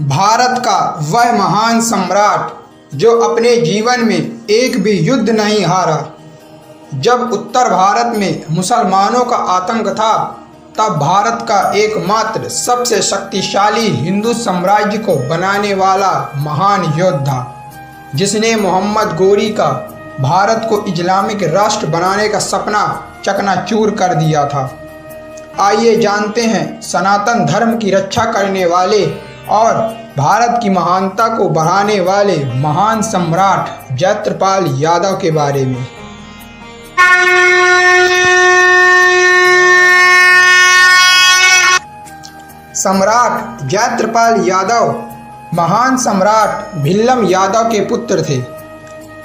भारत का वह महान सम्राट जो अपने जीवन में एक भी युद्ध नहीं हारा। जब उत्तर भारत में मुसलमानों का आतंक था, तब भारत का एकमात्र सबसे शक्तिशाली हिंदू साम्राज्य को बनाने वाला महान योद्धा, जिसने मोहम्मद गोरी का भारत को इस्लामिक राष्ट्र बनाने का सपना चकनाचूर कर दिया था। आइए जानते हैं सनातन धर्म की रक्षा करने वाले और भारत की महानता को बढ़ाने वाले महान सम्राट जयत्रपाल यादव के बारे में। सम्राट जयत्रपाल यादव महान सम्राट भिल्लम यादव के पुत्र थे।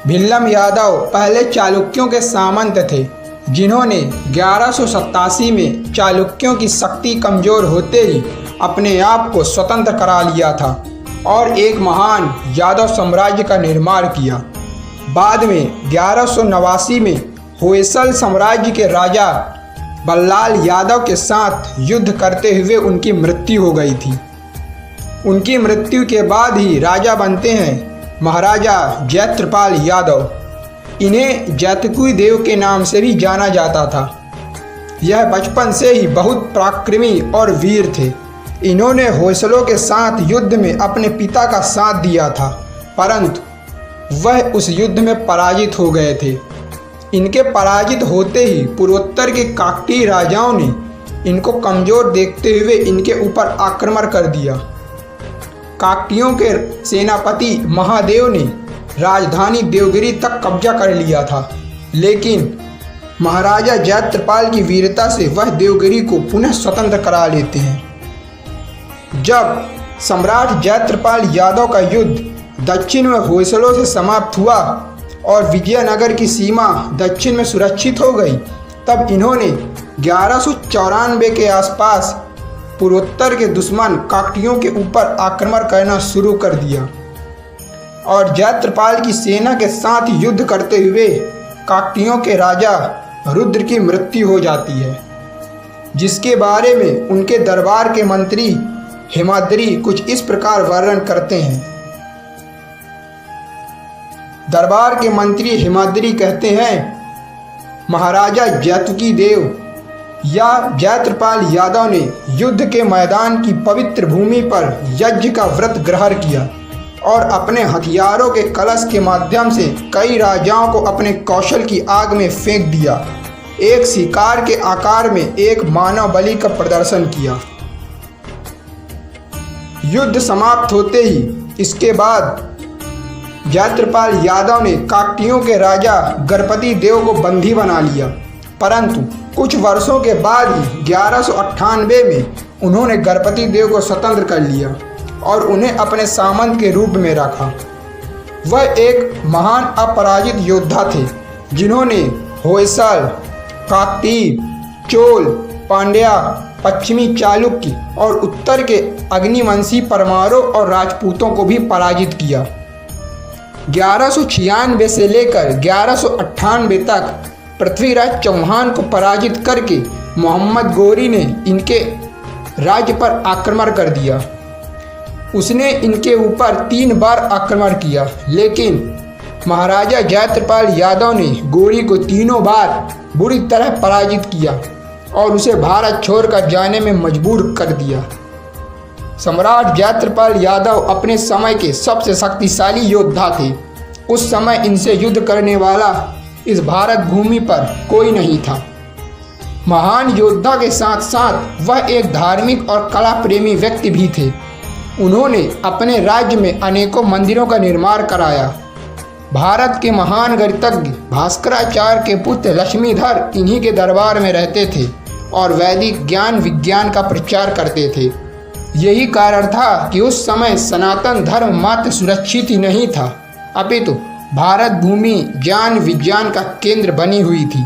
भिल्लम यादव पहले चालुक्यों के सामंत थे, जिन्होंने 1187 में चालुक्यों की शक्ति कमजोर होते ही अपने आप को स्वतंत्र करा लिया था और एक महान यादव साम्राज्य का निर्माण किया। बाद में 1189 में होयसल साम्राज्य के राजा बल्लाल यादव के साथ युद्ध करते हुए उनकी मृत्यु हो गई थी। उनकी मृत्यु के बाद ही राजा बनते हैं महाराजा जयत्रपाल यादव। इन्हें जैतकुई देव के नाम से भी जाना जाता था। यह बचपन से ही बहुत पराक्रमी और वीर थे। इन्होंने होयसलों के साथ युद्ध में अपने पिता का साथ दिया था, परंतु वह उस युद्ध में पराजित हो गए थे। इनके पराजित होते ही पूर्वोत्तर के काकतीय राजाओं ने इनको कमज़ोर देखते हुए इनके ऊपर आक्रमण कर दिया। काकतीयों के सेनापति महादेव ने राजधानी देवगिरी तक कब्जा कर लिया था, लेकिन महाराजा जयत्रपाल की वीरता से वह देवगिरी को पुनः स्वतंत्र करा लेते हैं। जब सम्राट जयत्रपाल यादव का युद्ध दक्षिण में होयसलों से समाप्त हुआ और विजयनगर की सीमा दक्षिण में सुरक्षित हो गई, तब इन्होंने 1194 के आसपास पूर्वोत्तर के दुश्मन काकतीयों के ऊपर आक्रमण करना शुरू कर दिया और जयत्रपाल की सेना के साथ युद्ध करते हुए काकतीयों के राजा रुद्र की मृत्यु हो जाती है, जिसके बारे में उनके दरबार के मंत्री हेमाद्री कुछ इस प्रकार वर्णन करते हैं। दरबार के मंत्री हेमाद्री कहते हैं, महाराजा जैतुकी देव या जयत्रपाल यादव ने युद्ध के मैदान की पवित्र भूमि पर यज्ञ का व्रत ग्रहण किया और अपने हथियारों के कलश के माध्यम से कई राजाओं को अपने कौशल की आग में फेंक दिया। एक शिकार के आकार में एक मानव बलि का प्रदर्शन किया। युद्ध समाप्त होते ही इसके बाद जयत्रपाल यादव ने काकतीयों के राजा गणपति देव को बंदी बना लिया, परंतु कुछ वर्षों के बाद ही 1198 में उन्होंने गणपति देव को स्वतंत्र कर लिया और उन्हें अपने सामंत के रूप में रखा। वह एक महान अपराजित योद्धा थे, जिन्होंने होयसल, काकतीय, चोल, पांड्या, पश्चिमी चालुक्य और उत्तर के अग्निवंशी परमारों और राजपूतों को भी पराजित किया। 1196 से लेकर 1198 तक पृथ्वीराज चौहान को पराजित करके मोहम्मद गोरी ने इनके राज्य पर आक्रमण कर दिया। उसने इनके ऊपर 3 बार आक्रमण किया, लेकिन महाराजा जयत्रपाल यादव ने गोरी को तीनों बार बुरी तरह पराजित किया और उसे भारत छोड़कर जाने में मजबूर कर दिया। सम्राट जयत्रपाल यादव अपने समय के सबसे शक्तिशाली योद्धा थे। उस समय इनसे युद्ध करने वाला इस भारत भूमि पर कोई नहीं था। महान योद्धा के साथ साथ वह एक धार्मिक और कला प्रेमी व्यक्ति भी थे। उन्होंने अपने राज्य में अनेकों मंदिरों का निर्माण कराया। भारत के महान गणितज्ञ भास्कराचार्य के पुत्र लक्ष्मीधर इन्हीं के दरबार में रहते थे और वैदिक ज्ञान विज्ञान का प्रचार करते थे। यही कारण था कि उस समय सनातन धर्म मात्र सुरक्षित ही नहीं था, अपितु भारत भूमि ज्ञान विज्ञान का केंद्र बनी हुई थी।